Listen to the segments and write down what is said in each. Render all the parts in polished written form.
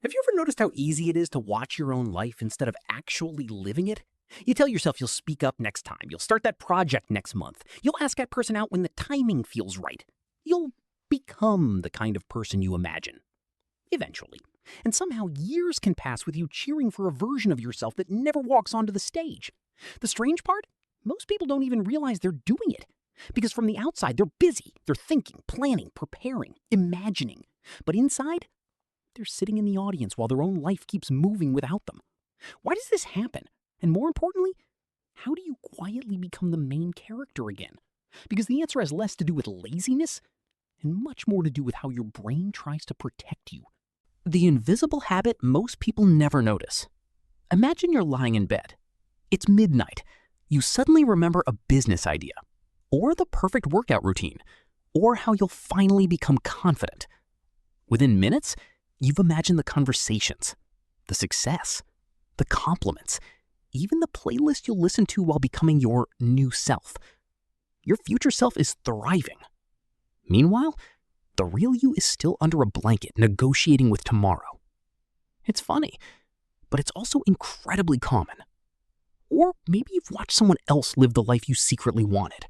Have you ever noticed how easy it is to watch your own life instead of actually living it? You tell yourself you'll speak up next time, you'll start that project next month, you'll ask that person out when the timing feels right. You'll become the kind of person you imagine. Eventually. And somehow years can pass with you cheering for a version of yourself that never walks onto the stage. The strange part? Most people don't even realize they're doing it. Because from the outside, they're busy. They're thinking, planning, preparing, imagining. But inside, they're sitting in the audience while their own life keeps moving without them. Why does this happen? And more importantly, how do you quietly become the main character again? Because the answer has less to do with laziness and much more to do with how your brain tries to protect you. The invisible habit most people never notice. Imagine you're lying in bed. It's midnight. You suddenly remember a business idea, or the perfect workout routine, or how you'll finally become confident. Within minutes, you've imagined the conversations, the success, the compliments, even the playlist you'll listen to while becoming your new self. Your future self is thriving. Meanwhile, the real you is still under a blanket negotiating with tomorrow. It's funny, but it's also incredibly common. Or maybe you've watched someone else live the life you secretly wanted.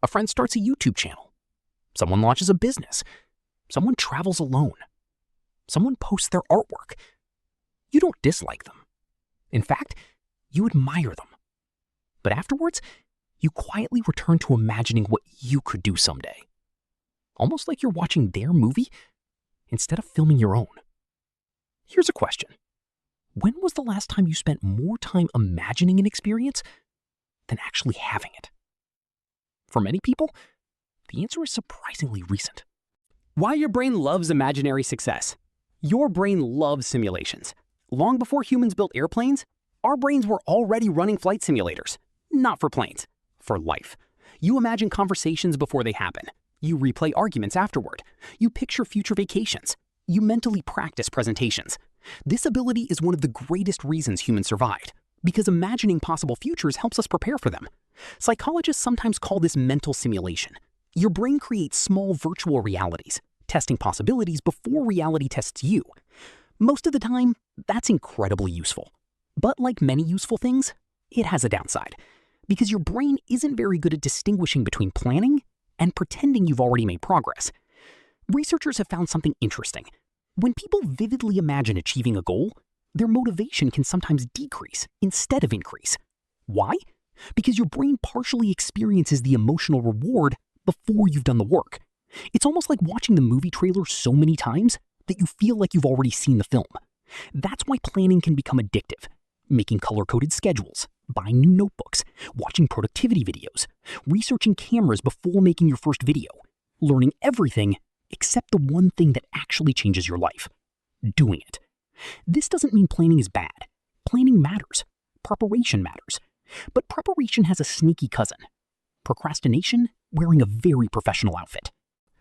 A friend starts a YouTube channel. Someone launches a business. Someone travels alone. Someone posts their artwork. You don't dislike them. In fact, you admire them. But afterwards, you quietly return to imagining what you could do someday. Almost like you're watching their movie instead of filming your own. Here's a question. When was the last time you spent more time imagining an experience than actually having it? For many people, the answer is surprisingly recent. Why your brain loves imaginary success. Your brain loves simulations. Long before humans built airplanes, our brains were already running flight simulators. Not for planes, for life. You imagine conversations before they happen. You replay arguments afterward. You picture future vacations. You mentally practice presentations. This ability is one of the greatest reasons humans survived, because imagining possible futures helps us prepare for them. Psychologists sometimes call this mental simulation. Your brain creates small virtual realities, testing possibilities before reality tests you. Most of the time, that's incredibly useful. But like many useful things, it has a downside, because your brain isn't very good at distinguishing between planning and pretending you've already made progress. Researchers have found something interesting. When people vividly imagine achieving a goal, their motivation can sometimes decrease instead of increase. Why? Because your brain partially experiences the emotional reward before you've done the work. It's almost like watching the movie trailer so many times that you feel like you've already seen the film. That's why planning can become addictive. Making color-coded schedules, buying new notebooks, watching productivity videos, researching cameras before making your first video, learning everything except the one thing that actually changes your life: doing it. This doesn't mean planning is bad. Planning matters. Preparation matters. But preparation has a sneaky cousin: procrastination wearing a very professional outfit.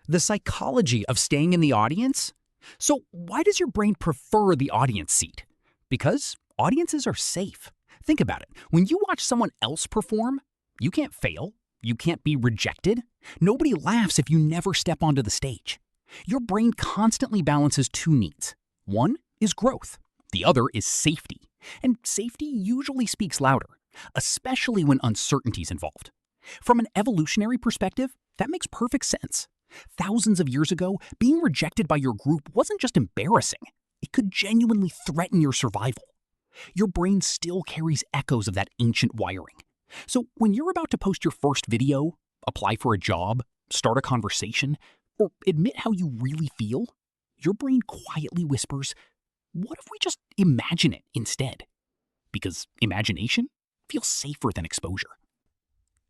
The psychology of staying in the audience? So why does your brain prefer the audience seat? Because audiences are safe. Think about it. When you watch someone else perform, you can't fail. You can't be rejected. Nobody laughs if you never step onto the stage. Your brain constantly balances two needs. One is growth. The other is safety. And safety usually speaks louder, especially when uncertainty is involved. From an evolutionary perspective, that makes perfect sense. Thousands of years ago, being rejected by your group wasn't just embarrassing. It could genuinely threaten your survival. Your brain still carries echoes of that ancient wiring. So when you're about to post your first video, apply for a job, start a conversation, or admit how you really feel, your brain quietly whispers, what if we just imagine it instead? Because imagination feels safer than exposure.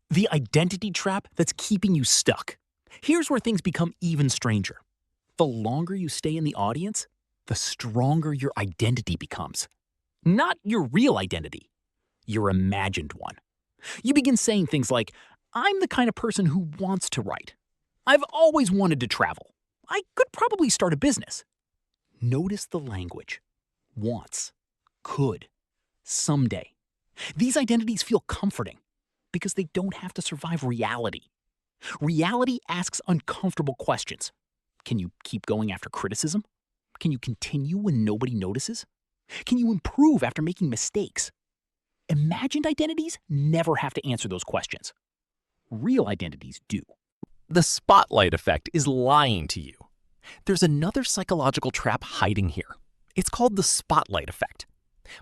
The identity trap that's keeping you stuck. Here's where things become even stranger. The longer you stay in the audience, the stronger your identity becomes. Not your real identity, your imagined one. You begin saying things like, I'm the kind of person who wants to write. I've always wanted to travel. I could probably start a business. Notice the language. Wants, could, someday. These identities feel comforting because they don't have to survive reality. Reality asks uncomfortable questions. Can you keep going after criticism? Can you continue when nobody notices? Can you improve after making mistakes? Imagined identities never have to answer those questions. Real identities do. The spotlight effect is lying to you. There's another psychological trap hiding here. It's called the spotlight effect.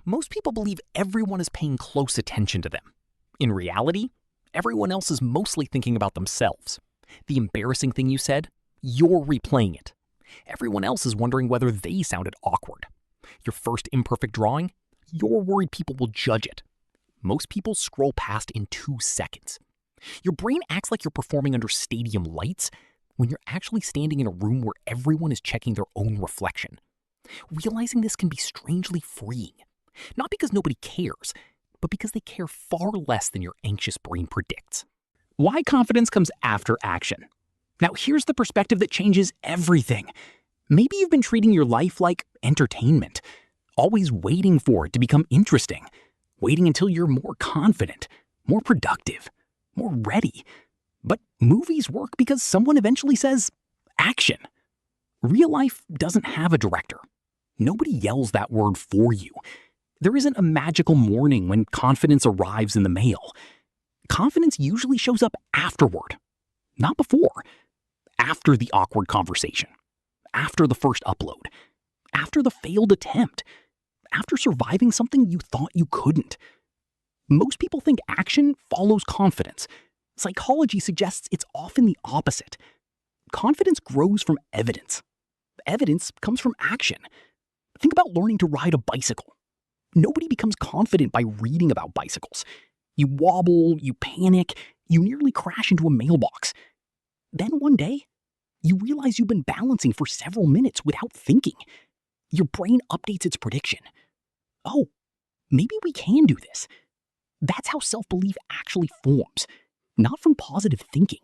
Most people believe everyone is paying close attention to them. In reality, everyone else is mostly thinking about themselves. The embarrassing thing you said, you're replaying it. Everyone else is wondering whether they sounded awkward. Your first imperfect drawing, you're worried people will judge it. Most people scroll past in 2 seconds. Your brain acts like you're performing under stadium lights when you're actually standing in a room where everyone is checking their own reflection. Realizing this can be strangely freeing. Not because nobody cares, but because they care far less than your anxious brain predicts. Why confidence comes after action. Now here's the perspective that changes everything. Maybe you've been treating your life like entertainment, always waiting for it to become interesting, waiting until you're more confident, more productive, more ready. But movies work because someone eventually says, action. Real life doesn't have a director. Nobody yells that word for you. There isn't a magical morning when confidence arrives in the mail. Confidence usually shows up afterward, not before. After the awkward conversation, after the first upload, after the failed attempt, after surviving something you thought you couldn't. Most people think action follows confidence. Psychology suggests it's often the opposite. Confidence grows from evidence. Evidence comes from action. Think about learning to ride a bicycle. Nobody becomes confident by reading about bicycles. You wobble, you panic, you nearly crash into a mailbox. Then one day, you realize you've been balancing for several minutes without thinking. Your brain updates its prediction. Oh, maybe we can do this. That's how self-belief actually forms. Not from positive thinking,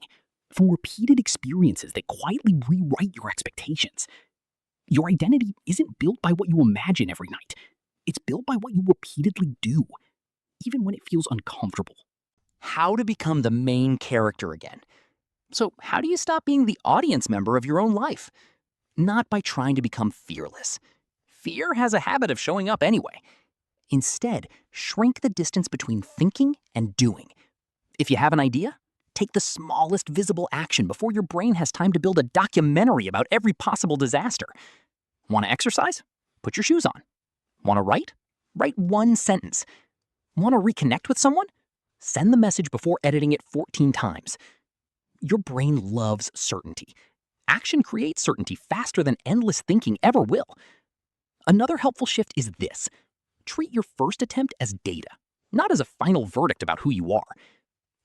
from repeated experiences that quietly rewrite your expectations. Your identity isn't built by what you imagine every night. It's built by what you repeatedly do, even when it feels uncomfortable. How to become the main character again. So how do you stop being the audience member of your own life? Not by trying to become fearless. Fear has a habit of showing up anyway. Instead, shrink the distance between thinking and doing. If you have an idea, take the smallest visible action before your brain has time to build a documentary about every possible disaster. Want to exercise? Put your shoes on. Want to write? Write 1 sentence. Want to reconnect with someone? Send the message before editing it 14 times. Your brain loves certainty. Action creates certainty faster than endless thinking ever will. Another helpful shift is this. Treat your first attempt as data, not as a final verdict about who you are.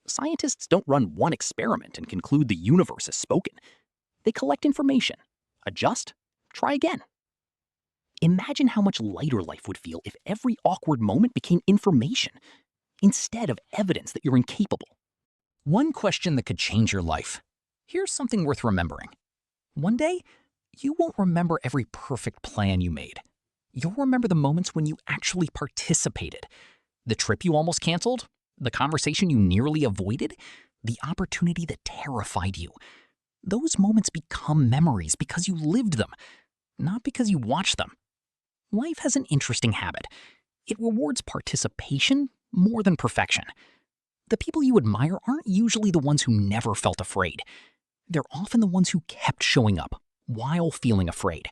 Scientists don't run one experiment and conclude the universe has spoken. They collect information, adjust, try again. Imagine how much lighter life would feel if every awkward moment became information, instead of evidence that you're incapable. One question that could change your life. Here's something worth remembering. One day, you won't remember every perfect plan you made. You'll remember the moments when you actually participated. The trip you almost canceled, the conversation you nearly avoided, the opportunity that terrified you. Those moments become memories because you lived them, not because you watched them. Life has an interesting habit. It rewards participation more than perfection. The people you admire aren't usually the ones who never felt afraid. They're often the ones who kept showing up while feeling afraid.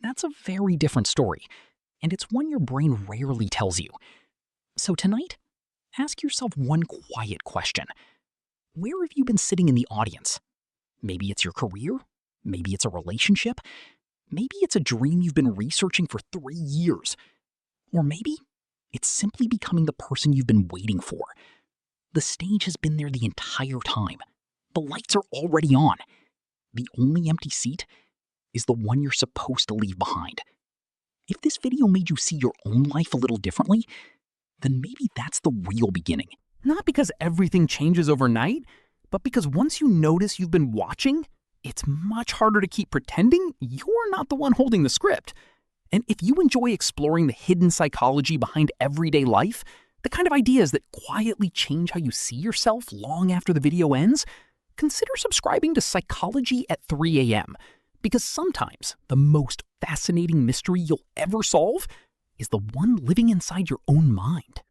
That's a very different story, and it's one your brain rarely tells you. So tonight, ask yourself one quiet question. Where have you been sitting in the audience? Maybe it's your career, maybe it's a relationship, maybe it's a dream you've been researching for 3 years, or maybe it's simply becoming the person you've been waiting for. The stage has been there the entire time. The lights are already on. The only empty seat is the one you're supposed to leave behind. If this video made you see your own life a little differently, then maybe that's the real beginning. Not because everything changes overnight, but because once you notice you've been watching, it's much harder to keep pretending you're not the one holding the script. And if you enjoy exploring the hidden psychology behind everyday life, the kind of ideas that quietly change how you see yourself long after the video ends, consider subscribing to Psychology at 3 a.m. Because sometimes the most fascinating mystery you'll ever solve is the one living inside your own mind.